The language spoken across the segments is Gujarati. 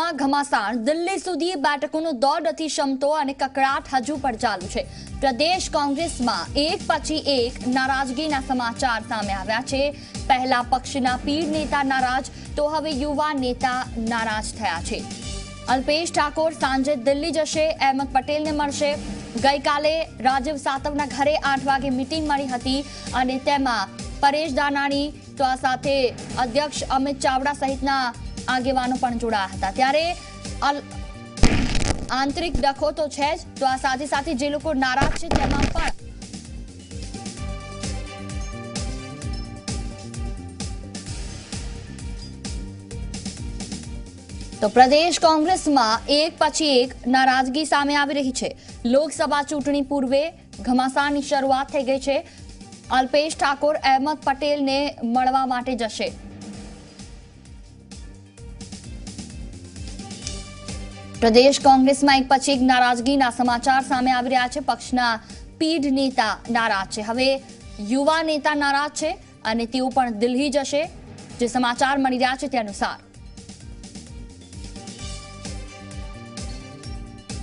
કોંગ્રેસમાં ઘમાસાણ, દિલ્હી સુધી બેઠકોનો દોડ નથી શમતો અને કકળાટ હજુ પણ ચાલુ છે। પ્રદેશ કોંગ્રેસમાં એક પછી એક નારાજગીના સમાચાર સામે આવ્યા છે। પહેલા પક્ષના પીઢ નેતા નારાજ તો હવે યુવા નેતા નારાજ થયા છે। અલ્પેશ ઠાકોર સાંજે દિલ્હી જશે, અહેમદ પટેલને મળશે। ગઈકાલે રાજીવ સાતવના ઘરે 8 વાગે મીટિંગ મળી હતી અને તેમાં પરેશ ધાનાણી તો આ સાથે અધ્યક્ષ અમિત ચાવડા સહિતના આગેવાનો પણ જોડાયા હતા। ત્યારે આંતરિક ડખો તો છે જ, તો આ સાથે સાથે જે લોકો નારાજ છે તેમાં પણ તો પ્રદેશ કોંગ્રેસમાં એક પછી એક નારાજગી સામે આવી રહી છે। લોકસભા ચૂંટણી પૂર્વે ઘમાસાણની શરૂઆત થઈ ગઈ છે। અલ્પેશ ઠાકોર અહેમદ પટેલને મળવા માટે જશે। પ્રદેશ કોંગ્રેસમાં એક પછી એક નારાજગીના સમાચાર સામે આવી રહ્યા છે। પક્ષના પીઢ નેતા નારાજ છે, હવે યુવા નેતા નારાજ છે અને તેઓ પણ દિલ્હી જશે, જે સમાચાર મળી રહ્યા છે તે અનુસાર।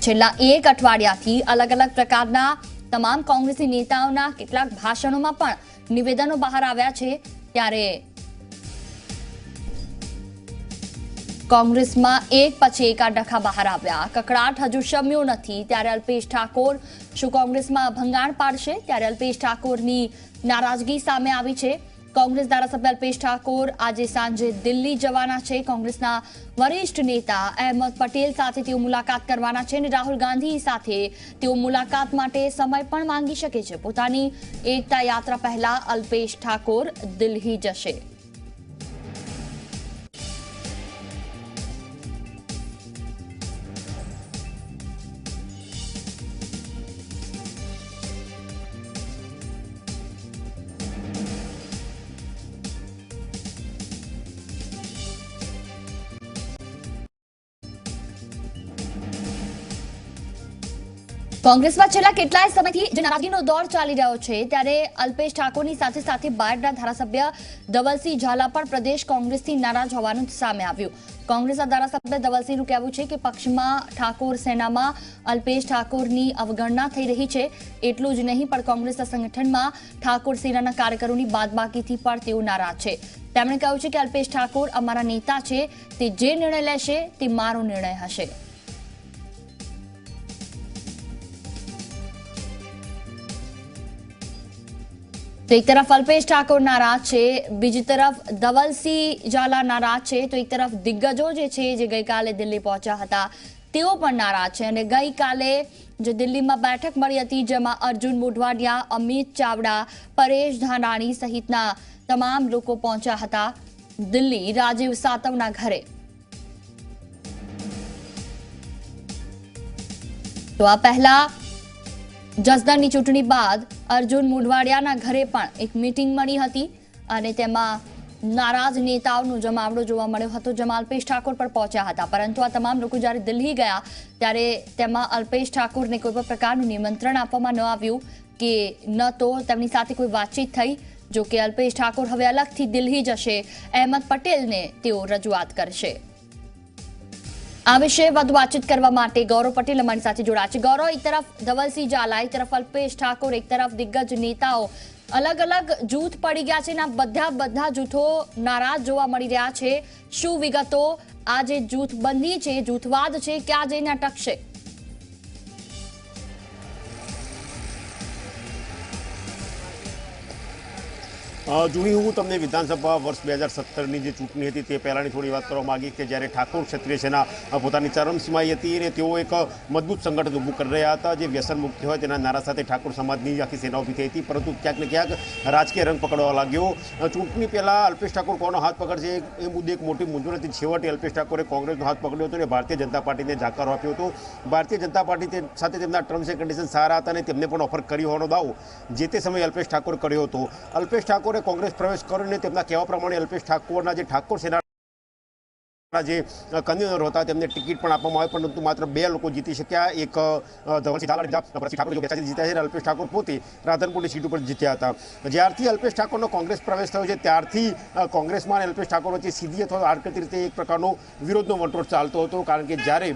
છેલ્લા એક અઠવાડિયાથી અલગ અલગ પ્રકારના તમામ કોંગ્રેસી નેતાઓના કેટલાક ભાષણોમાં પણ નિવેદનો બહાર આવ્યા છે। ત્યારે કોંગ્રેસમાં એક પછી એક આ ડખા બહાર આવ્યા, કકળાટ હજુ શમ્યો નથી। ત્યારે અલ્પેશ ઠાકોર શું કોંગ્રેસમાં ભંગાણ પાડશે? ત્યારે અલ્પેશ ઠાકોરની નારાજગી સામે આવી છે। કોંગ્રેસ ધારાસભ્ય અલ્પેશ ઠાકોર આજે સાંજે દિલ્હી જવાના છે। કોંગ્રેસના વરિષ્ઠ નેતા અહેમદ પટેલ સાથે તેઓ મુલાકાત કરવાના છે અને રાહુલ ગાંધી સાથે તેઓ મુલાકાત માટે સમય પણ માંગી શકે છે। પોતાની એકતા યાત્રા પહેલા અલ્પેશ ઠાકોર દિલ્હી જશે। કોંગ્રેસમાં છેલ્લા કેટલાય સમયથી જે નારાજગીનો દોર ચાલી રહ્યો છે, ત્યારે અલ્પેશ ઠાકોરની સાથે સાથે બાયડના ધારાસભ્ય ધવલસિંહ ઝાલા પણ પ્રદેશ કોંગ્રેસથી નારાજ હોવાનું સામે આવ્યું। કોંગ્રેસના ધારાસભ્ય ધવલસિંહનું કહેવું છે કે પક્ષમાં ઠાકોર સેનામાં અલ્પેશ ઠાકોરની અવગણના થઈ રહી છે। એટલું જ નહીં પણ કોંગ્રેસના સંગઠનમાં ઠાકોર સેનાના કાર્યકરોની બાદબાકીથી પણ તેઓ નારાજ છે। તેમણે કહ્યું છે કે અલ્પેશ ઠાકોર અમારા નેતા છે, તે જે નિર્ણય લેશે તે મારો નિર્ણય હશે। तो एक तरफ अल्पेश ठाकोर नाराज है, बीजी तरफ धवलसिंह झाला नाराज है। तो एक तरफ दिग्गजों जे गई काले दिल्ही पहुंचा था तेओ पण नाराज है અને ગઈકાલે જે દિલ્હીમાં બેઠક મળી હતી જેમાં અર્જુન મોઢવાડિયા, અમિત ચાવડા, પરેશ ધાનાણી સહિતના તમામ લોકો પહોંચ્યા હતા દિલ્હી રાજીવ સાતવના ઘરે। તો આ પહેલા જસદણની ચૂંટણી બાદ અર્જુન મોઢવાડિયાના ઘરે પણ એક મીટિંગ મળી હતી અને તેમાં નારાજ નેતાઓનો જમાવડો જોવા મળ્યો હતો, જેમાં અલ્પેશ ઠાકોર પણ પહોંચ્યા હતા। પરંતુ આ તમામ લોકો જ્યારે દિલ્હી ગયા ત્યારે તેમાં અલ્પેશ ઠાકોરને કોઈ પણ પ્રકારનું નિમંત્રણ આપવામાં ન આવ્યું કે ન તો તેમની સાથે કોઈ વાતચીત થઈ। જો કે અલ્પેશ ઠાકોર હવે અલગથી દિલ્હી જશે, અહેમદ પટેલને તેઓ રજૂઆત કરશે। આ વિશે વધુ વાતચીત કરવા માટે ગૌરવ પટેલ અમારી સાથે જોડાયા છે। ગૌરવ, એક તરફ ધવલસિંહ ઝાલા, એક તરફ અલ્પેશ ઠાકોર, એક તરફ દિગ્ગજ નેતાઓ અલગ અલગ જૂથ પડી ગયા છે, બધા જૂથો નારાજ જોવા મળી રહ્યા છે। શું વિગતો? આ જે જૂથબંધી છે, જૂથવાદ છે, ક્યાં જઈને અટકશે? જુહી, હું તમને વિધાનસભા વર્ષ 2017ની જે ચૂંટણી હતી તે પહેલાંની થોડી વાત કરવા માગીશ કે જ્યારે ઠાકોર ક્ષત્રિય સેના પોતાની ચરમસીમાએ હતી અને તેઓ એક મજબૂત સંગઠન ઊભું કરી રહ્યા હતા જે વ્યસન મુક્તિ હોય તેના નારા સાથે ઠાકોર સમાજની આખી સેના ઊભી થઈ હતી। પરંતુ ક્યાંક ને ક્યાંક રાજકીય રંગ પકડવા લાગ્યો। ચૂંટણી પહેલાં અલ્પેશ ઠાકોર કોનો હાથ પકડશે એ મુદ્દે એક મોટી મૂંઝવણ હતી। છેવટે અલ્પેશ ઠાકોરે કોંગ્રેસનો હાથ પકડ્યો હતો અને ભારતીય જનતા પાર્ટીને જાકારો આપ્યો હતો। ભારતીય જનતા પાર્ટી સાથે તેમના ટર્મ્સ એન્ડ કન્ડિશન સારા હતા અને તેમને પણ ઓફર કરી હોવાનો દાવો જે તે સમયે અલ્પેશ ઠાકોર કર્યો હતો। અલ્પેશ ઠાકોરે કોંગ્રેસ પ્રવેશ કર્યો અને તેમના કહેવા પ્રમાણે અલ્પેશ ઠાકોરના જે ઠાકોર સેના જે કન્વીનર હતા તેમને ટિકિટ પણ આપવામાં આવી, પરંતુ માત્ર 2 લોકો જીતી શક્યા. એક ધવલસિંહ ઝાલા પછી ઠાકોર બેચાથી જીત્યા છે અને અલ્પેશ ઠાકોર પોતે રાધનપુરની સીટ ઉપર જીત્યા હતા. જ્યારથી અલ્પેશ ઠાકોરનો કોંગ્રેસ પ્રવેશ થયો છે ત્યારથી કોંગ્રેસમાં અને અલ્પેશ ઠાકોર વચ્ચે સીધી અથવા આડકતરી રીતે એક પ્રકારનો વિરોધનો વંટોળ ચાલતો હતો, કારણ કે જ્યારે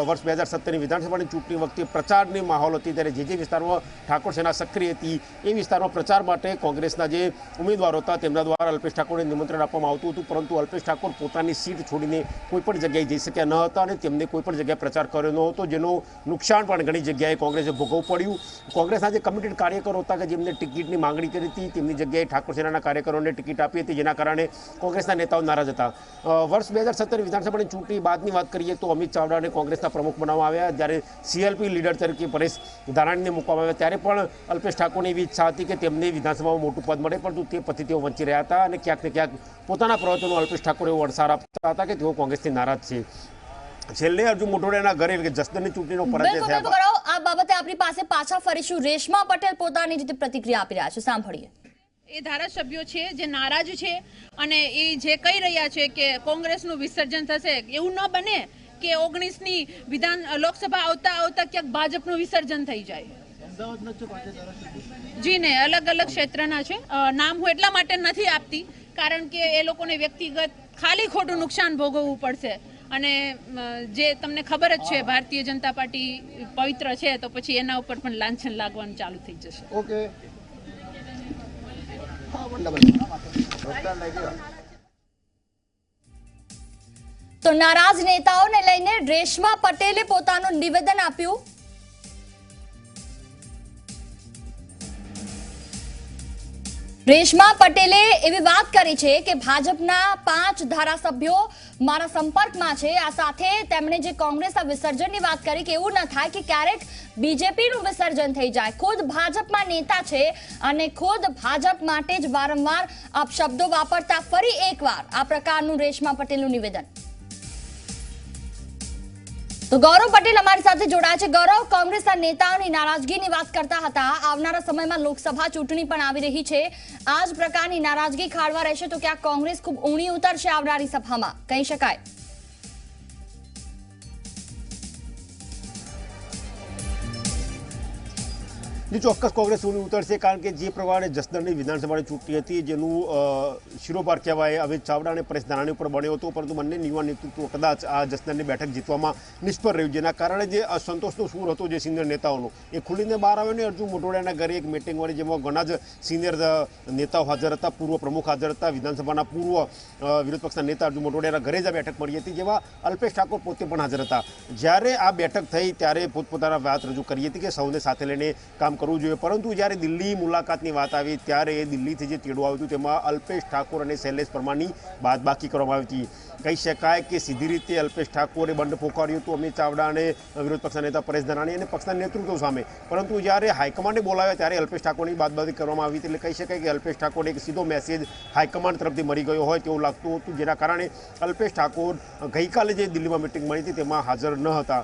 વર્ષ 2017ની વિધાનસભાની ચૂંટણી વખતે પ્રચારની માહોલ હતી ત્યારે જે વિસ્તારમાં ઠાકોર સેના સક્રિય હતી એ વિસ્તારમાં પ્રચાર માટે કોંગ્રેસના જે ઉમેદવારો હતા તેમના દ્વારા અલ્પેશ ઠાકોરને નિમંત્રણ આપવામાં આવતું હતું, પરંતુ અલ્પેશ ઠાકોર પોતાની સીટ છોડીને કોઈ પણ જગ્યાએ જઈ શક્યા ન હતા અને તેમને કોઈ પણ જગ્યાએ પ્રચાર કર્યો ન હતો, જેનું નુકસાન પણ ઘણી જગ્યાએ કોંગ્રેસે ભોગવવું પડ્યું. કોંગ્રેસના જે કમિટેડ કાર્યકરો હતા કે જેમને ટિકિટની માંગણી કરી હતી તેમની જગ્યાએ ઠાકોર સેનાના કાર્યકરોને ટિકિટ આપી હતી, જેના કારણે કોંગ્રેસના નેતાઓ નારાજ હતા. વર્ષ 2017 વિધાનસભાની ચૂંટણી બાદની વાત કરીએ તો અમિત ચાવડાને કોંગ્રેસના પ્રમુખ બનાવવામાં આવ્યા. જ્યારે CLP લીડર તરીકે પરેશ ધાનાણીને મૂકવામાં આવ્યા ત્યારે પણ અલ્પેશ ઠાકોરની એવી ઈચ્છા હતી કે તેમને વિધાનસભામાં મોટું પદ મળે, પરંતુ તે પદથી તેઓ વંચી રહ્યા હતા અને ક્યાંક ને ક્યાંક પોતાના પ્રવચનો અલ્પેશ ઠાકોર એવો અડસાર આપતા હતા કે તેઓ કોંગ્રેસથી નારાજ છે. છેલ્લે અર્જુન મોઢવાડિયાના ઘરે જસદણની ચૂંટણીનો પરાજય થયા. આ બાબતે આપણી પાસે પાછા ફરીશું. રેશમા પટેલ પોતાની રીતે પ્રતિક્રિયા આપી રહ્યા છે, સાંભળીએ. એ ધારાસભ્યો છે જે નારાજ છે અને એ જે કહી રહ્યા છે કે કોંગ્રેસનું વિસર્જન થશે, એવું ન બને કે 19ની લોકસભા આવતા ક્યાંક ભાજપનું વિસર્જન થઈ જાય. જી ને, અલગ અલગ ક્ષેત્રના છે. નામ હું એટલા માટે નથી આપતી કારણ કે એ લોકોને વ્યક્તિગત ખાલી ખોટું નુકસાન ભોગવવું પડશે અને જે તમને ખબર જ છે ભારતીય જનતા પાર્ટી પવિત્ર છે તો પછી એના ઉપર પણ લાંછન લાગવાનું ચાલુ થઈ જશે. ઓકે. તો નારાજ નેતાઓને લઈને રેશમા પટેલે પોતાનું નિવેદન આપ્યું. રેશમા પટેલે એવી વાત કરી છે કે ભાજપના 5 ધારાસભ્યો મારા સંપર્કમાં છે. આ સાથે તેમણે જે કોંગ્રેસના વિસર્જનની વાત કરી કે એવું ન થાય કે ક્યારેક બીજેપીનું વિસર્જન થઈ જાય. ખુદ ભાજપમાં નેતા છે અને ખુદ ભાજપ માટે જ વારંવાર અપશબ્દો વાપરતા ફરી એકવાર આ પ્રકારનું રેશમા પટેલનું નિવેદન. તો ગૌરવ પટેલ અમારી સાથે જોડાયા છે. ગૌરવ, કોંગ્રેસના નેતાઓની નારાજગીની વાત કરતા હતા. આવનારા સમયમાં લોકસભા ચૂંટણી પણ આવી રહી છે. આ જ પ્રકારની નારાજગી ખાળવા રહેશે તો ક્યાંક કોંગ્રેસ ખૂબ ઊણી ઉતરશે આવનારી સભામાં, કહી શકાય. ચોક્કસ કોંગ્રેસ ઊંડી ઉતરશે, કારણ કે જે પ્રમાણે જસદણની વિધાનસભાની ચૂંટણી હતી જેનું શિરોપાર કહેવાય અમિત ચાવડા અને પરેશ ધાનાણી ઉપર બન્યો હતો, પરંતુ બંને યુવા નેતૃત્વ કદાચ આ જસદણની બેઠક જીતવામાં નિષ્ફળ રહ્યું, જેના કારણે જે અસંતોષનો સૂર હતો જે સિનિયર નેતાઓનો એ ખુલીને બહાર આવ્યો ને અર્જુન મોઢવાડિયાના ઘરે એક મિટિંગ મળી જેમાં ઘણા જ સિનિયર નેતાઓ હાજર હતા, પૂર્વ પ્રમુખ હાજર હતા, વિધાનસભાના પૂર્વ વિરોધ પક્ષના નેતા અર્જુન મોઢવાડિયાના ઘરે જ આ બેઠક મળી હતી, જેમાં અલ્પેશ ઠાકોર પોતે પણ હાજર હતા. જ્યારે આ બેઠક થઈ ત્યારે પોતપોતાના વાત રજૂ કરી હતી કે સૌને સાથે લઈને કામ કરવું જોઈએ, પરંતુ જ્યારે દિલ્હી મુલાકાતની વાત આવી ત્યારે દિલ્હીથી જે તેડું આવ્યું હતું તેમાં અલ્પેશ ઠાકોર અને શૈલેષ પરમારની બાદબાકી કરવામાં આવી હતી. કહી શકાય કે સીધી રીતે અલ્પેશ ઠાકોરે બંધ પોકાર્યું હતું અમિત ચાવડા અને વિરોધ પક્ષના નેતા પરેશ ધાનાણી અને પક્ષના નેતૃત્વ સામે, પરંતુ જ્યારે હાઈકમાન્ડે બોલાવ્યા ત્યારે અલ્પેશ ઠાકોરની બાદબાકી કરવામાં આવી હતી. એટલે કહી શકાય કે અલ્પેશ ઠાકોરને એક સીધો મેસેજ હાઈકમાન્ડ તરફથી મળી ગયો હોય તેવું લાગતું હતું, જેના કારણે અલ્પેશ ઠાકોર ગઈકાલે જે દિલ્હીમાં મિટિંગ મળી હતી તેમાં હાજર ન હતા.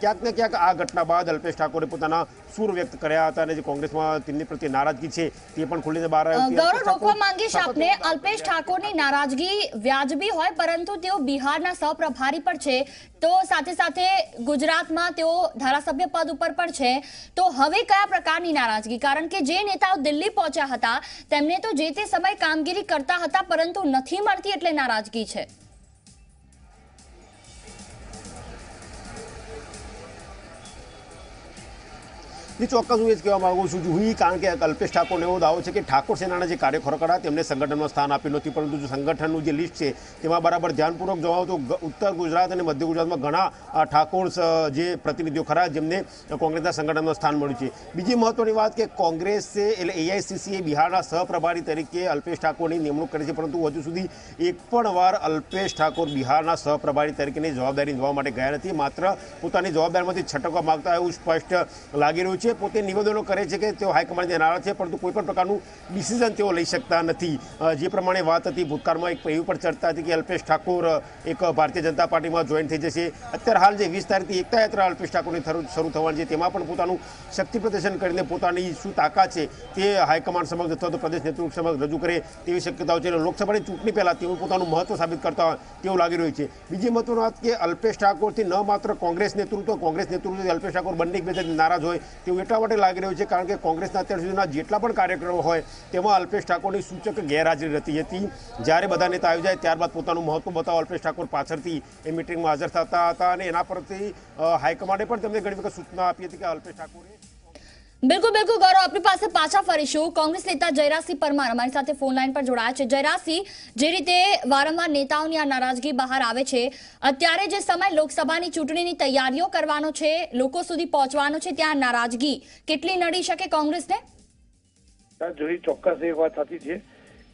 ક્યાંક ને ક્યાંક આ ઘટના બાદ અલ્પેશ ઠાકોરે પોતાના સૂર વ્યક્ત કર્યા હતા અને જે કોંગ્રેસમાં તેમની પ્રત્યે નારાજગી છે તે પણ ખુલીને બહાર આવી. ગૌરવ, રોકવા માંગીશ આપને. અલ્પેશ ઠાકોરની નારાજગી વ્યાજબી હોય, પરંતુ તેઓ બિહારના સહપ્રભારી પણ છે, તો સાથે સાથે ગુજરાતમાં તેઓ ધારાસભ્ય પદ ઉપર પણ છે. તો હવે કયા પ્રકારની નારાજગી? કારણ કે જે નેતાઓ દિલ્હી પહોંચ્યા હતા તેમને તો જે તે સમય કામગીરી કરતા હતા પરંતુ નથી મળતી એટલે નારાજગી છે. ચોક્કસ હું એ જ કહેવા માગું છું જુહી, કારણ કે અલ્પેશ ઠાકોરનો એવો દાવો છે કે ઠાકોર સેનાના જે કાર્યકરો હતા તેમને સંગઠનમાં સ્થાન આપ્યું નથી, પરંતુ જો સંગઠનનું જે લિસ્ટ છે તેમાં બરાબર ધ્યાનપૂર્વક જોવા તો ઉત્તર ગુજરાત અને મધ્ય ગુજરાતમાં ઘણા ઠાકોર જે પ્રતિનિધિઓ ખરા જેમને કોંગ્રેસના સંગઠનમાં સ્થાન મળ્યું છે. બીજી મહત્વની વાત કે કોંગ્રેસે એટલે AICC બિહારના સહપ્રભારી તરીકે અલ્પેશ ઠાકોરની નિમણૂક કરી છે, પરંતુ હજુ સુધી એક પણ વાર અલ્પેશ ઠાકોર બિહારના સહપ્રભારી તરીકેની જવાબદારી નિભાવવા માટે ગયા નથી. માત્ર પોતાની જવાબદારીમાંથી છટકવા માંગતા એવું સ્પષ્ટ લાગી રહ્યું છે. છે, પોતે નિવેદનો કરે છે કે તેઓ હાઈકમાન્ડથી નારાજ છે, પરંતુ કોઈ પણ પ્રકારનું ડિસિઝન તેઓ લઈ શકતા નથી. જે પ્રમાણે વાત હતી ભૂતકાળમાં એક એવી પણ ચર્ચા હતી કે અલ્પેશ ઠાકોર એક ભારતીય જનતા પાર્ટીમાં જોઈન થઈ જશે. અત્યારે હાલ જે 20 તારીખથી એકતા યાત્રા અલ્પેશ ઠાકોરની શરૂ થવાની છે, તેમાં પણ પોતાનું શક્તિ પ્રદર્શન કરીને પોતાની શું તાકાત છે તે હાઈકમાન્ડ સમક્ષ અથવા તો પ્રદેશ નેતૃત્વ સમક્ષ રજૂ કરે તેવી શક્યતાઓ છે. લોકસભાની ચૂંટણી પહેલાં તેઓ પોતાનું મહત્વ સાબિત કરતા હોય તેવું લાગી રહ્યું છે. બીજી મહત્વની વાત કે અલ્પેશ ઠાકોરથી ન માત્ર કોંગ્રેસ નેતૃત્વ અલ્પેશ ઠાકોર બંને એકબીજાથી નારાજ હોય તેવું એટલા માટે લાગી રહ્યું છે કારણ કે કોંગ્રેસના અત્યાર સુધીના જેટલા પણ કાર્યક્રમો હોય તેમાં અલ્પેશ ઠાકોરની સૂચક ગેરહાજરી રહેતી હતી. જ્યારે બધા નેતા આવી જાય ત્યારબાદ પોતાનું મહત્વ બતાવવા અલ્પેશ ઠાકોર પાછળથી એ મિટિંગમાં હાજર થતા હતા અને એના પરથી હાઈકમાન્ડે પણ તેમને ઘણી વખત સૂચના આપી હતી કે અલ્પેશ ઠાકોરે બિલકુલ ગૌરવ, આપણી પાસે પાછા ફરીશું. કોંગ્રેસ નેતા જયરાજસિંહ પરમાર અમારી સાથે ફોન લાઈન પર જોડાયા છે. જયરાજસિંહ, જે રીતે વારંવાર નેતાઓની આ નારાજગી બહાર આવે છે, અત્યારે જે સમય લોકસભાની ચૂંટણીની તૈયારીઓ કરવાનો છે, લોકો સુધી પહોંચવાનો છે, ત્યાં નારાજગી કેટલી નડી શકે કોંગ્રેસને? જોઈ ચોક્કસ એ વાત સાચી છે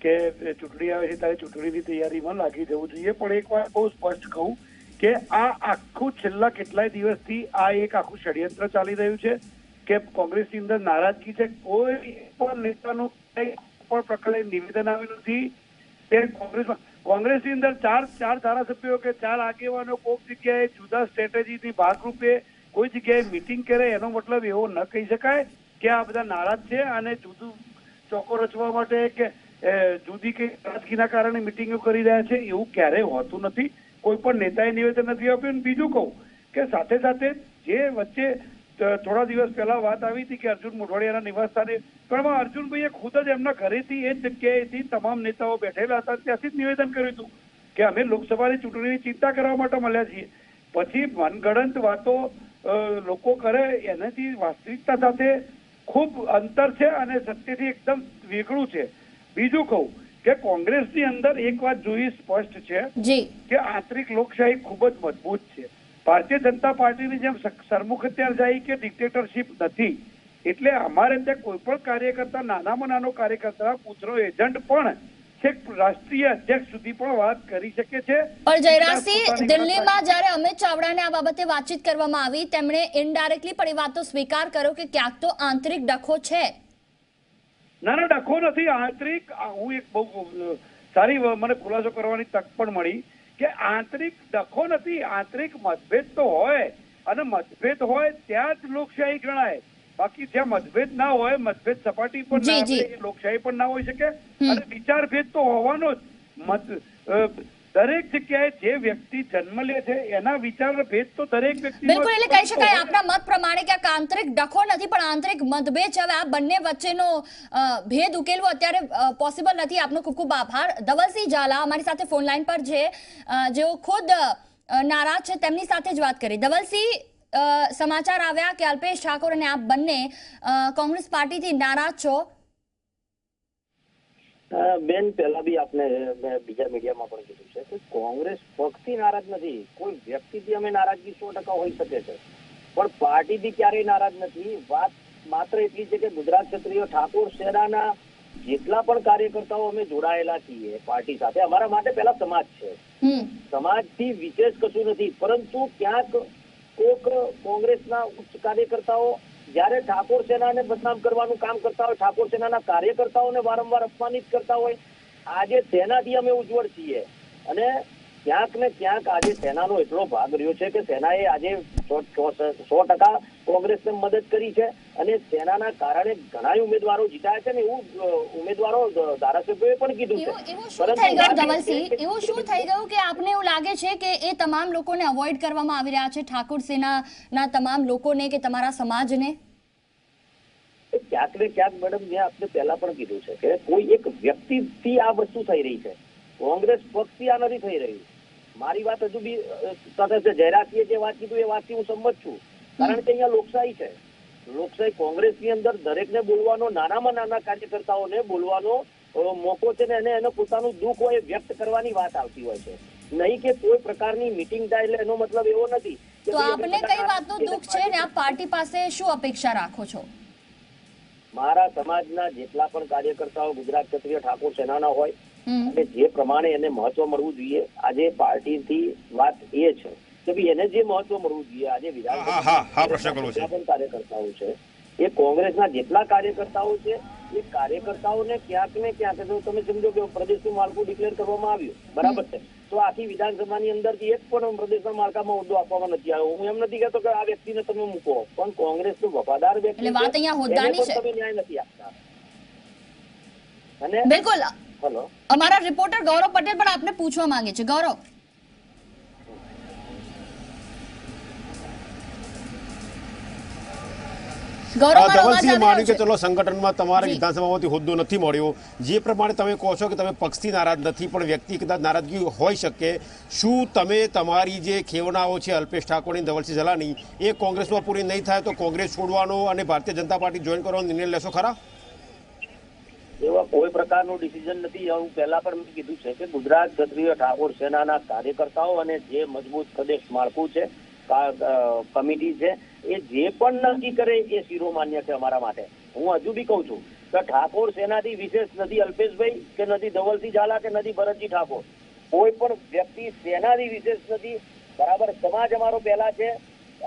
કે ચૂંટણી આવે છે ત્યારે ચૂંટણીની તૈયારીમાં લાગી જવું જોઈએ, પણ એક વાત બહુ સ્પષ્ટ કહું કે આ આખું છેલ્લા કેટલાય દિવસથી આ એક આખું ષડયંત્ર ચાલી રહ્યું છે કે કોંગ્રેસની અંદર નારાજગી છે. કોઈ પણ નેતાનું પણ પ્રકારે નિવેદન આવ્યું નથી. તે કોંગ્રેસની અંદર ચાર ધારાસભ્યો કે 4 આગેવાનો કોઈક જગ્યાએ જુદા સ્ટ્રેટેજીની ભાગરૂપે કોઈ જગ્યાએ મિટિંગ કરે, એનો મતલબ એવો ન કહી શકાય કે આ બધા નારાજ છે અને જુદું ચોકો રચવા માટે કે જુદી કઈ નારાજગીના કારણે મિટિંગો કરી રહ્યા છે, એવું ક્યારેય હોતું નથી. કોઈ પણ નેતાએ નિવેદન નથી આપ્યું. બીજું કહું કે સાથે સાથે જે વચ્ચે થોડા દિવસ પહેલા વાત આવી હતી કે અર્જુન મોઢવાડિયાના નિવાસ સ્થાને, પણ અર્જુનભાઈએ ખુદ જ એમના ઘરેથી એ જગ્યાએથી તમામ નેતાઓ બેઠેલા હતા ત્યાંથી જ નિવેદન કર્યું હતું કે અમે લોકસભાની ચૂંટણીની ચિંતા કરવા માટે મળ્યા છીએ. પછી મનગણંત વાતો લોકો કરે એનાથી વાસ્તવિકતા સાથે ખૂબ અંતર છે અને સત્યથી એકદમ વેગળું છે. બીજું કહું કે કોંગ્રેસની અંદર એક વાત જોઈ સ્પષ્ટ છે કે આંતરિક લોકશાહી ખૂબ જ મજબૂત છે. ભારતીય જનતા પાર્ટીની જેમ સરમુખત્યારશાહી કે ડિક્ટેટરશીપ નથી. એટલે અમારે ત્યાં કોઈ પણ કાર્યકર્તા, નાનામાં નાનો કાર્યકર્તા, પૂછનો એજન્ટ પણ છેક રાષ્ટ્રીય અધ્યક્ષ સુધી પણ વાત કરી શકે છે. પણ જયરાજસિંહ, દિલ્હીમાં જ્યારે અમિત ચાવડાને આ બાબતે વાતચીત કરવામાં આવી, તેમણે ઇનડાયરેક્ટલી પણ એ વાતનો સ્વીકાર કર્યો કે ક્યાંક તો આંતરિક ડખો છે. ના, ડખો નથી આંતરિક. હું એક બહુ સારી મને ખુલાસો કરવાની તક પણ મળી કે આંતરિક ડખો નથી. આંતરિક મતભેદ તો હોય અને મતભેદ હોય ત્યાં જ લોકશાહી ગણાય. બાકી જ્યાં મતભેદ ના હોય, મતભેદ સપાટી પર ના હોય, લોકશાહી પણ ના હોઈ શકે. અને વિચાર ભેદ તો હોવાનો જ. દરેક જગ્યાએ જે વ્યક્તિ જન્મ લે છે એના વિચાર ભેદ તો દરેક વ્યક્તિ. બિલકુલ, એટલે કહી શકાય આપના મત પ્રમાણે કે આંતરિક ડખો નથી પણ આંતરિક મતભેદ છે. હવે આ બંને વચ્ચેનો ભેદ ઉકેલવો અત્યારે પોસિબલ નથી. આપનો ખૂબ ખૂબ આભાર. ધવલસિંહ ઝાલા અમારી સાથે ફોન લાઈન પર છે, જેઓ ખુદ નારાજ છે, તેમની સાથે જ વાત કરી. ધવલસિંહ, સમાચાર આવ્યા કે અલ્પેશ ઠાકોર અને આપ બંને કોંગ્રેસ પાર્ટીથી નારાજ છો. બેન, પહેલા બી આપને બીજા મીડિયામાં પણ કીધું છે કે કોંગ્રેસ પક્ષથી નારાજ નથી, કોઈ વ્યક્તિથી અમે નારાજગી 100% હોઈ શકે છે, પણ પાર્ટીથી ક્યારેય નારાજ નથી. વાત માત્ર એટલી છે કે ગુજરાત ક્ષત્રિય ઠાકોર સેનાના જેટલા પણ કાર્યકર્તાઓ અમે જોડાયેલા છીએ પાર્ટી સાથે, અમારા માટે પહેલા સમાજ છે. સમાજથી વિશેષ કશું નથી. પરંતુ ક્યાંક કોક કોંગ્રેસના ઉચ્ચ કાર્યકર્તાઓ જયારે ઠાકોર સેનાને બદનામ કરવાનું કામ કરતા હોય, ઠાકોર સેનાના કાર્યકર્તાઓને વારંવાર અપમાનિત કરતા હોય, આજે તેનાથી અમે ઉજ્જવળ છીએ. અને ક્યાંક ને ક્યાંક આજે સેનાનો એટલો ભાગ રહ્યો છે કે સેનાએ આજે 100% કોંગ્રેસને મદદ કરી છે અને સેનાના કારણે ઘણા ઉમેદવારો જીત્યા છે ને એવું ઉમેદવારો ધારાસભ્યોએ પણ કીધું છે. એવું શું થઈ ગયું ધવલસિંહ, એવું શું થઈ ગયું કે આપને એવું લાગે છે કે એ તમામ લોકોને અવોઇડ કરવામાં આવી રહ્યા છે, ઠાકોર સેનાના તમામ લોકોને કે તમારા સમાજને? ક્યાંક ને ક્યાંક મેડમ, મેં આપને પહેલા પણ કીધું છે કે કોઈ એક વ્યક્તિથી આ વસ્તુ થઈ રહી છે, કોંગ્રેસ પક્ષથી આ નથી થઈ રહ્યું. મારી વાત હજુ બી સાથે જયરાજસિંહે જે વાત કીધું એ વાતથી હું સંમત છું. કારણ કે અહીંયા લોકશાહી છે. લોકશાહી કોંગ્રેસની અંદર દરેકને બોલવાનો, નાનામાં નાના કાર્યકર્તાઓને બોલવાનો મોકો છે ને એને પોતાનું દુઃખ હોય વ્યક્ત કરવાની વાત આવતી હોય છે. નહીં કે કોઈ પ્રકારની મીટિંગ થાય એટલે એનો મતલબ એવો નથી. તો આપને કઈ વાતનું દુઃખ છે ને આપ પાર્ટી પાસે શું અપેક્ષા રાખો છો? મારા સમાજના જેટલા પણ કાર્યકર્તાઓ ગુજરાત ક્ષત્રિય ઠાકોર સેનાના હોય અને જે પ્રમાણે એને મહત્વ મળવું જોઈએ, આજે પાર્ટીથી વાત એ છે કે ભાઈ એને જે મહત્વ મળવું જોઈએ, આજે વિધાનસભા પણ કાર્યકર્તાઓ છે એ કોંગ્રેસના જેટલા કાર્યકર્તાઓ છે એ કાર્યકર્તાઓને ક્યાંક ને ક્યાંક તો તમે સમજો કે પ્રદેશનું માળખું ડિક્લેર કરવામાં આવ્યું, બરાબર છે, તો આખી વિધાનસભાની અંદરથી એક પણ પ્રદેશના માળખામાં હોદ્દો આપવામાં નથી આવ્યો. હું એમ નથી કહેતો કે આ વ્યક્તિને તમે મૂકો, પણ કોંગ્રેસનો વફાદાર વ્યક્તિ એટલે વાત અહીંયા હોદ્દાની છે. તમે ન્યાય નથી આપતા. અને બિલકુલ. હેલો, અમારા રિપોર્ટર ગૌરવ પટેલ પણ આપને પૂછવા માંગે છે. ગૌરવ, ધવલસિંહ માન્યું કે ચલો સંગઠનમાં તમારે વિધાનસભામાંથી હોદ્દો નથી મળ્યો, જે પ્રમાણે તમે કહો છો કે તમે પક્ષથી નારાજ નથી પણ વ્યક્તિ કદાચ નારાજગી હોઈ શકે, શું તમે તમારી જે ખેવનાઓ છે અલ્પેશ ઠાકોરની, ધવલસિંહ ઝાલાની, એ કોંગ્રેસમાં પૂરી નહીં થાય તો કોંગ્રેસ છોડવાનો અને ભારતીય જનતા પાર્ટી જોઈન કરવાનો નિર્ણય લેશો ખરા? એવા કોઈ પ્રકારનું ડિસિઝન નથી. હું પહેલા પણ મેં કીધું છે કે ગુજરાત ક્ષત્રિય ઠાકોર સેનાના કાર્યકર્તાઓ અને જે મજબૂત પ્રદેશ માળખું છે, કમિટી છે, એ જે પણ નક્કી કરે એ શિરોમાન્ય છે અમારા માટે. હું હજુ બી કહું છું કે ઠાકોર સેનાથી વિશેષ નથી અલ્પેશભાઈ કે નથી ધવલસિંહ ઝાલા કે નથી ભરતજી ઠાકોર, કોઈ પણ વ્યક્તિ સેનાથી વિશેષ નથી. બરાબર, સમાજ અમારો પહેલા છે,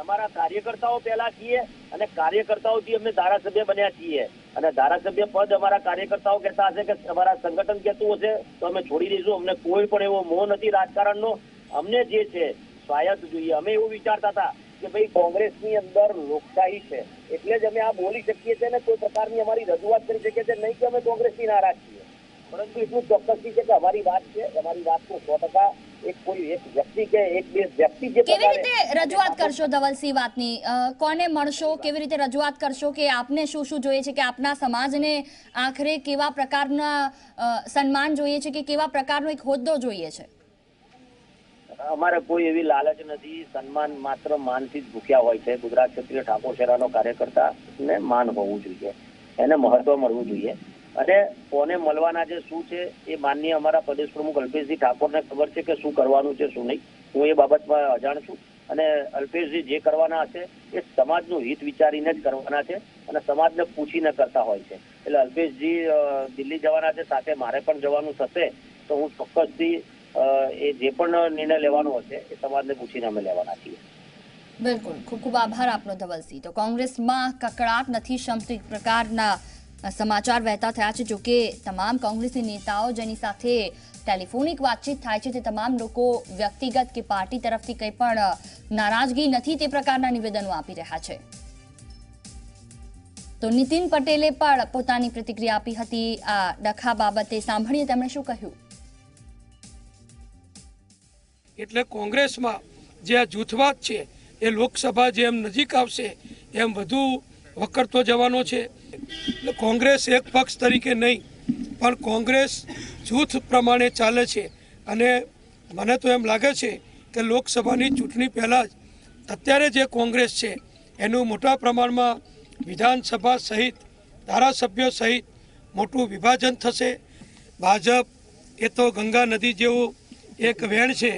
અમારા કાર્યકર્તાઓ પહેલા છીએ અને કાર્યકર્તાઓથી અમે ધારાસભ્ય બન્યા છીએ અને ધારાસભ્ય પદ અમારા કાર્યકર્તાઓ કહેતા હશે કે અમારા સંગઠન કહેતું હશે તો અમે છોડી દઈશું. અમને કોઈ પણ એવો મોહ નથી રાજકારણનો. અમને જે છે સ્વાયત્ત જોઈએ. અમે એવું વિચારતા હતા કે ભાઈ કોંગ્રેસની અંદર લોકશાહી છે એટલે જ અમે આ બોલી શકીએ છીએ ને કોઈ પ્રકારની અમારી રજૂઆત કરી શકીએ છીએ, નહીં કે અમે કોંગ્રેસથી નારાજ છીએ. પરંતુ એટલું ચોક્કસથી છે કે અમારી વાત છે, અમારી વાત તો 100% એક કોઈ એક વ્યક્તિ કે એક બે વ્યક્તિ જે કેવી રીતે રજૂઆત કરશો ધવલસિંહ વાતની? કોને મળશો, કેવી રીતે રજૂઆત કરશો કે આપને શું શું જોઈએ છે, કે આપના સમાજને આખરે કેવા પ્રકારના સન્માન જોઈએ છે, કે કેવા પ્રકારનો એક હોદ્દો જોઈએ છે? અમારે કોઈ એવી લાલચ નથી. સન્માન માત્ર માનથી જ ભૂખ્યા હોય છે. ગુજરાત ક્ષત્રિય ઠાકોર સેનાનો કાર્યકર્તાને માન હોવું જોઈએ, એને મહત્વ મળવું જોઈએ. અને કોને મળવાના છે, શું છે, એ માનનીય અમારા પ્રદેશ પ્રમુખ અલ્પેશજી ઠાકોરને ખબર છે કે શું કરવાનું છે શું નહીં. હું એ બાબતમાં અજાણ છું અને અલ્પેશજી જે કરવાના હશે એ સમાજનું હિત વિચારીને જ કરવાના છે અને સમાજને પૂછીને કરતા હોય છે. એટલે અલ્પેશજી દિલ્હી જવાના છે, સાથે મારે પણ જવાનું થશે તો હું ચોક્કસથી એ જે પણ નિર્ણય લેવાનો હશે એ સમાજને પૂછીને અમે લેવાના છીએ. બિલકુલ, ખૂબ ખૂબ આભાર આપનો ધવલસિંહ. તો કોંગ્રેસમાં કકળાટ નથી શમતી પ્રકારના સમાચાર વહેતા થયા છે. જોકે તમામ કોંગ્રેસી નેતાઓ જેની સાથે ટેલિફોનિક વાતચીત થાય છે તે તમામ લોકો વ્યક્તિગત કે પાર્ટી તરફથી કંઈ પણ નારાજગી નથી તે પ્રકારના નિવેદનો આપી રહ્યા છે. તો નીતિન પટેલે પણ પોતાની પ્રતિક્રિયા આપી હતી આ ડખા બાબતે. સાંભળીએ તેમણે શું કહ્યું. એટલે કોંગ્રેસમાં જે આ જૂથવાદ છે એ લોકસભા જેમ નજીક આવશે એમ વધુ વકરતો જવાનો છે. એટલે કોંગ્રેસ એક પક્ષ તરીકે નહીં પણ કોંગ્રેસ જૂથ પ્રમાણે ચાલે છે અને મને તો એમ લાગે છે કે લોકસભાની ચૂંટણી પહેલાં જ અત્યારે જે કોંગ્રેસ છે એનું મોટા પ્રમાણમાં વિધાનસભા સહિત ધારાસભ્યો સહિત મોટું વિભાજન થશે. ભાજપ એ તો ગંગા નદી જેવું એક વેણ છે,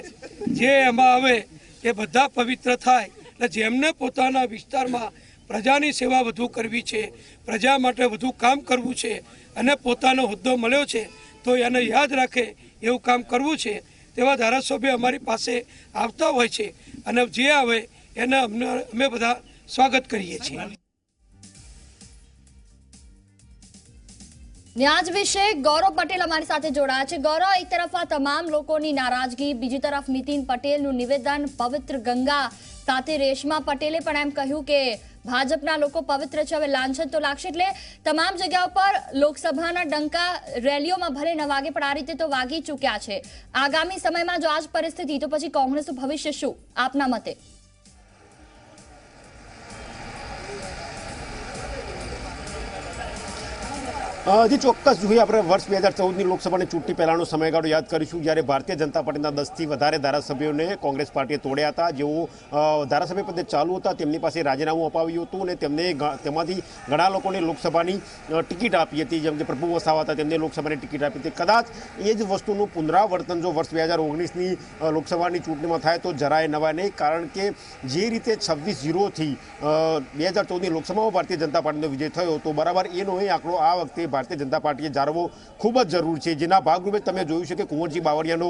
જે એમાં આવે એ બધા પવિત્ર થાય. એટલે જેમને પોતાના વિસ્તારમાં પ્રજાની સેવા વધુ કરવી છે, પ્રજા માટે વધુ કામ કરવું છે અને પોતાનો હોદ્દો મળ્યો છે તો એને યાદ રાખે એવું કામ કરવું છે, તેવા ધારાસભ્ય અમારી પાસે આવતા હોય છે અને જે આવે એને અમે બધા સ્વાગત કરીએ છીએ. ન્યાજ વિશે ગૌરવ પટેલ અમારી સાથે જોડાયા છે. ગૌરવ, એક તરફ આ તમામ લોકોની નારાજગી, બીજી તરફ નીતિન પટેલનું નિવેદન, પવિત્ર ગંગા સાથે રેશમા પટેલે પણ એમ કહ્યું કે ભાજપના લોકો પવિત્ર છે, હવે લાંછન તો લાગશે. એટલે તમામ જગ્યાઓ પર લોકસભાના ડંકા રેલીઓમાં ભલે ન વાગે પણ આ રીતે તો વાગી ચૂક્યા છે. આગામી સમયમાં જો આ જ પરિસ્થિતિ તો પછી કોંગ્રેસનું ભવિષ્ય શું આપના મતે? જે ચોક્કસ જોઈએ આપણે વર્ષ 2014ની લોકસભાની ચૂંટણી પહેલાંનો સમયગાળો યાદ કરીશું, જ્યારે ભારતીય જનતા પાર્ટીના 10થી વધારે ધારાસભ્યોને કોંગ્રેસ પાર્ટીએ તોડ્યા હતા. જેઓ ધારાસભ્ય પદે ચાલુ હતા તેમની પાસે રાજીનામું અપાવ્યું હતું અને તેમાંથી ઘણા લોકોને લોકસભાની ટિકિટ આપી હતી. જેમ કે પ્રભુ વસાવા હતા, તેમને લોકસભાની ટિકિટ આપી હતી. કદાચ એ જ વસ્તુનું પુનરાવર્તન જો વર્ષ 2019ની લોકસભાની ચૂંટણીમાં થાય તો જરાય નવાય નહીં, કારણ કે જે રીતે 26-0થી 2014ની લોકસભામાં ભારતીય જનતા પાર્ટીનો વિજય થયો તો બરાબર એનો એ આંકડો આ વખતે ભારતીય જનતા પાર્ટીએ જાળવવો ખૂબ જ જરૂર છે, જેના ભાગરૂપે તમે જોયું છે કે કુંવરજી બાવળિયાનો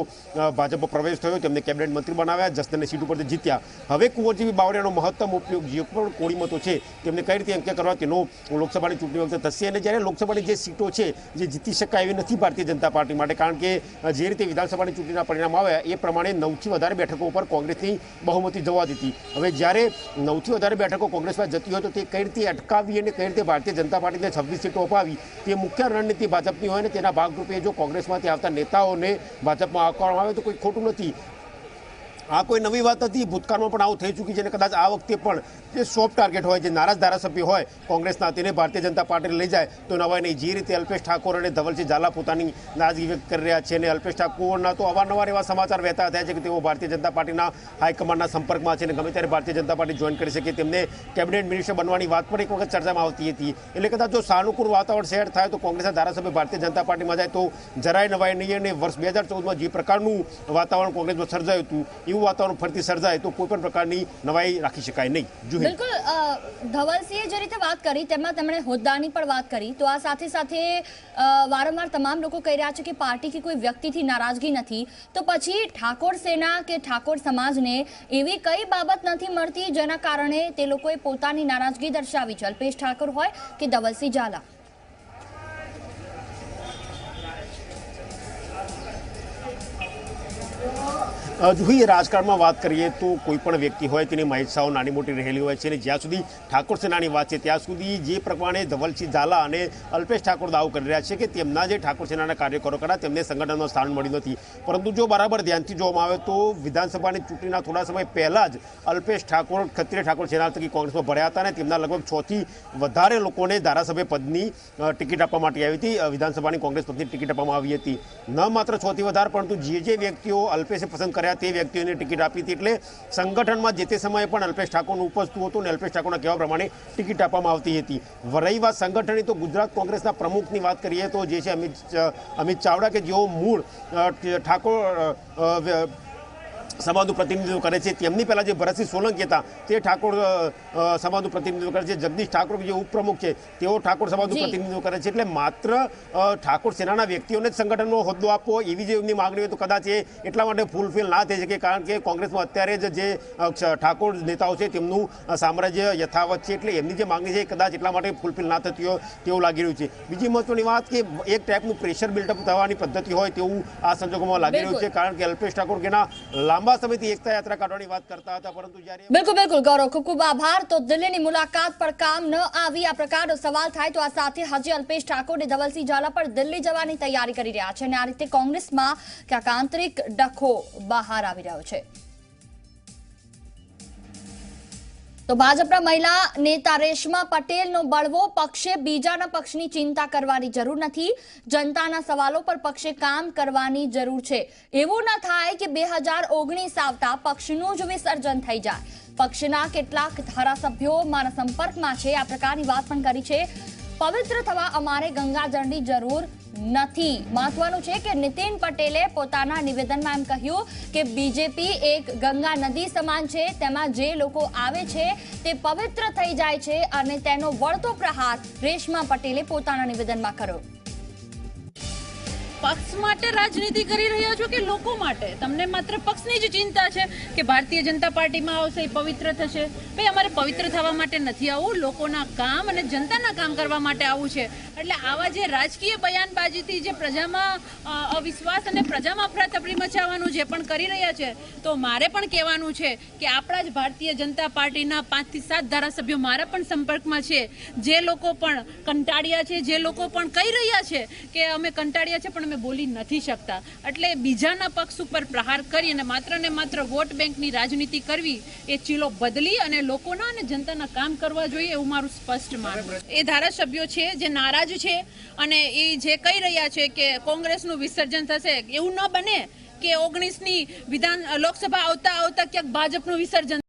ભાજપમાં પ્રવેશ થયો, તેમને કેબિનેટ મંત્રી બનાવ્યા, જસદણની સીટ ઉપરથી જીત્યા. હવે કુંવરજી બાવળિયાનો મહત્તમ ઉપયોગ જે પણ કોળી મતો છે તેમને કઈ રીતે અંકે કરવા તેનો લોકસભાની ચૂંટણી વખતે થશે. અને જ્યારે લોકસભાની જે સીટો છે જે જીતી શકાય એવી નથી ભારતીય જનતા પાર્ટી માટે, કારણ કે જે રીતે વિધાનસભાની ચૂંટણીના પરિણામ આવ્યા એ પ્રમાણે 9થી વધારે બેઠકો ઉપર કોંગ્રેસની બહુમતી જવા દીધી. હવે જ્યારે 9થી વધારે બેઠકો કોંગ્રેસમાં જતી હોય તો તે કઈ રીતે અટકાવી અને કઈ રીતે ભારતીય જનતા પાર્ટીને 26 સીટો અપાવી તે મુખ્ય રણનીતિ ભાજપની હોય ને તેના ભાગરૂપે જો કોંગ્રેસમાંથી આવતા નેતાઓને ભાજપમાં આવવામાં આવે તો કોઈ ખોટું નથી. આ કોઈ નવી વાત નથી, ભૂતકાળમાં પણ આવું થઈ ચૂકી છે અને કદાચ આ વખતે પણ જે સોફ્ટ ટાર્ગેટ હોય, જે નારાજ ધારાસભ્ય હોય કોંગ્રેસના, તેને ભારતીય જનતા પાર્ટી લઈ જાય તો નવાય નહીં. જે રીતે અલ્પેશ ઠાકોર અને ધવલસિંહ ઝાલા પોતાની નારાજગી વ્યક્ત કરી રહ્યા છે અને અલ્પેશ ઠાકોરના તો અવારનવાર એવા સમાચાર વહેતા થયા છે કે તેઓ ભારતીય જનતા પાર્ટીના હાઈકમાન્ડના સંપર્કમાં છે અને ગમે ત્યારે ભારતીય જનતા પાર્ટી જોઈન કરી શકે, તેમને કેબિનેટ મિનિસ્ટર બનવાની વાત પણ એક વખત ચર્ચામાં આવતી હતી. એટલે કદાચ જો સાનુકૂળ વાતાવરણ સેટ થાય તો કોંગ્રેસના ધારાસભ્ય ભારતીય જનતા પાર્ટીમાં જાય તો જરાય નવાય નહીં. અને વર્ષ 2014માં જે પ્રકારનું વાતાવરણ કોંગ્રેસમાં સર્જાયું હતું એવું વાતાવરણ ફરીથી સર્જાય તો કોઈ પણ પ્રકારની નવાઈ રાખી શકાય નહીં. બિલકુલ, ધવલસિંહે જે રીતે વાત કરી તેમાં તેમણે હોદ્દાની પણ વાત કરી, તો આ સાથે સાથે વારંવાર તમામ લોકો કહી રહ્યા છે કે પાર્ટી કે કોઈ વ્યક્તિથી નારાજગી નથી, તો પછી ઠાકોર સેના કે ઠાકોર સમાજને એવી કઈ બાબત નથી મળતી જેના કારણે તે લોકોએ પોતાની નારાજગી દર્શાવી છે, અલ્પેશ ઠાકોર હોય કે ધવલસિંહ ઝાલા? જોઈએ રાજકારણમાં વાત કરીએ તો કોઈ પણ વ્યક્તિ હોય તેની મહેચ્છાઓ નાની મોટી રહેલી હોય છે અને જ્યાં સુધી ઠાકોર સેનાની વાત છે ત્યાં સુધી જે પ્રમાણે ધવલસિંહ ઝાલા અને અલ્પેશ ઠાકોર દાવો કરી રહ્યા છે કે તેમના જે ઠાકોર સેનાના કાર્યકરો કર્યા તેમને સંગઠનમાં સ્થાન મળ્યું નથી. પરંતુ જો બરાબર ધ્યાનથી જોવામાં આવે તો વિધાનસભાની ચૂંટણીના થોડા સમય પહેલાં જ અલ્પેશ ઠાકોર ક્ષત્રિય ઠાકોર સેના તરીકે કોંગ્રેસમાં ભર્યા હતા અને તેમના લગભગ 6 થી વધારે લોકોને ધારાસભ્ય પદની ટિકિટ આપવા માટે આવી હતી, વિધાનસભાની કોંગ્રેસ પદની ટિકિટ આપવામાં આવી હતી. ન માત્ર 6 થી વધારે પરંતુ જે વ્યક્તિઓ અલ્પેશે પસંદ કર્યા તે વ્યક્તિઓને ટિકિટ આપી હતી. એટલે સંગઠનમાં જે તે સમયે પણ અલ્પેશ ઠાકોરનું ઉપજતું હતું અને અલ્પેશ ઠાકોરના કહેવા પ્રમાણે ટિકિટ આપવામાં આવતી હતી. રહી વાત સંગઠનની તો ગુજરાત કોંગ્રેસના પ્રમુખની વાત કરીએ તો જે છે અમિત ચાવડા કે જેઓ મૂળ ઠાકોર સમાજનું પ્રતિનિધિત્વ કરે છે, તેમની પહેલાં જે ભરતસિંહ સોલંકી હતા તે ઠાકોર સમાજનું પ્રતિનિધિત્વ કરે છે, જગદીશ ઠાકોર જે ઉપપ્રમુખ છે તેઓ ઠાકોર સમાજનું પ્રતિનિધિત્વ કરે છે. એટલે માત્ર ઠાકોર સેનાના વ્યક્તિઓને જ સંગઠનનો હોદ્દો આપવો એવી જે એમની માગણી હોય તો કદાચ એ એટલા માટે ફૂલફિલ ના થઈ શકે, કારણ કે કોંગ્રેસમાં અત્યારે જ જે ઠાકોર નેતાઓ છે તેમનું સામ્રાજ્ય યથાવત છે. એટલે એમની જે માગણી છે કદાચ એટલા માટે ફૂલફિલ ના થતી હોય તેવું લાગી રહ્યું છે. બીજી મહત્વની વાત કે એક ટાઈપનું પ્રેશર બિલ્ડઅપ થવાની પદ્ધતિ હોય તેવું આ સંજોગોમાં લાગી રહ્યું છે, કારણ કે અલ્પેશ ઠાકોર કેના લાંબા સમયથી એકતા યાત્રા કાઢવાની વાત કરતા હતા, પરંતુ જ્યારે બિલકુલ ગૌરવ, ખૂબ ખૂબ આભાર. તો દિલ્હીની મુલાકાત પર કામ ન આવી આ પ્રકારનો સવાલ થાય તો આ સાથે હજી અલ્પેશ ઠાકોર અને ધવલસિંહ ઝાલા પર દિલ્હી જવાની તૈયારી કરી રહ્યા છે અને આ રીતે કોંગ્રેસમાં ક્યાંક આંતરિક ડખો બહાર આવી રહ્યો છે. તો ભાજપના મહિલા નેતા રેશમા પટેલનો બળવો, પક્ષે બીજાના પક્ષની ચિંતા કરવાની જરૂર નથી, જનતાના સવાલો પર પક્ષે કામ કરવાની જરૂર છે. એવું ન થાય કે 2019 આવતા પક્ષનું જ વિસર્જન થઈ જાય. પક્ષના કેટલાક ધારાસભ્યો મારા સંપર્કમાં છે, આ પ્રકારની વાત પણ કરી છે. પવિત્ર થવા અમારે ગંગાજળની જરૂર નથી. મહત્વનું છે કે નીતિન પટેલે પોતાના નિવેદનમાં એમ કહ્યું કે બીજેપી એક ગંગા નદી સમાન છે, તેમાં જે લોકો આવે છે તે પવિત્ર થઈ જાય છે અને તેનો વળતો પ્રહાર રેશમા પટેલે પોતાના નિવેદનમાં કર્યો. પક્ષ માટે રાજનીતિ કરી રહ્યા છો કે લોકો માટે? તમને માત્ર પક્ષની જ ચિંતા છે કે ભારતીય જનતા પાર્ટીમાં આવશે એ પવિત્ર થશે? ભાઈ, અમારે પવિત્ર થવા માટે નથી આવવું, લોકોના કામ અને જનતાના કામ કરવા માટે આવવું છે. એટલે આવા જે રાજકીય બયાનબાજીથી જે પ્રજામાં અવિશ્વાસ અને પ્રજામાં અફરાતફરી મચાવવાનું જે પણ કરી રહ્યા છે, તો મારે પણ કહેવાનું છે કે આપણા જ ભારતીય જનતા પાર્ટીના 5 થી 7 ધારાસભ્યો મારા પણ સંપર્કમાં છે, જે લોકો પણ કંટાળ્યા છે, જે લોકો પણ કહી રહ્યા છે કે અમે કંટાળ્યા છે પણ અમે બોલી નથી શકતા. એટલે બીજાના પક્ષ ઉપર પ્રહાર કરી અને માત્ર વોટ બેંકની રાજનીતિ કરવી એ ચીલો બદલી અને લોકોના અને જનતાના કામ કરવા જોઈએ એવું મારું સ્પષ્ટ માનવું. એ ધારાસભ્યો છે જે નારાજ છે અને એ જે કહી રહ્યા છે કે કોંગ્રેસનું વિસર્જન થશે, એવું ન બને કે 19ની લોકસભા આવતા ક્યાંક ભાજપનું વિસર્જન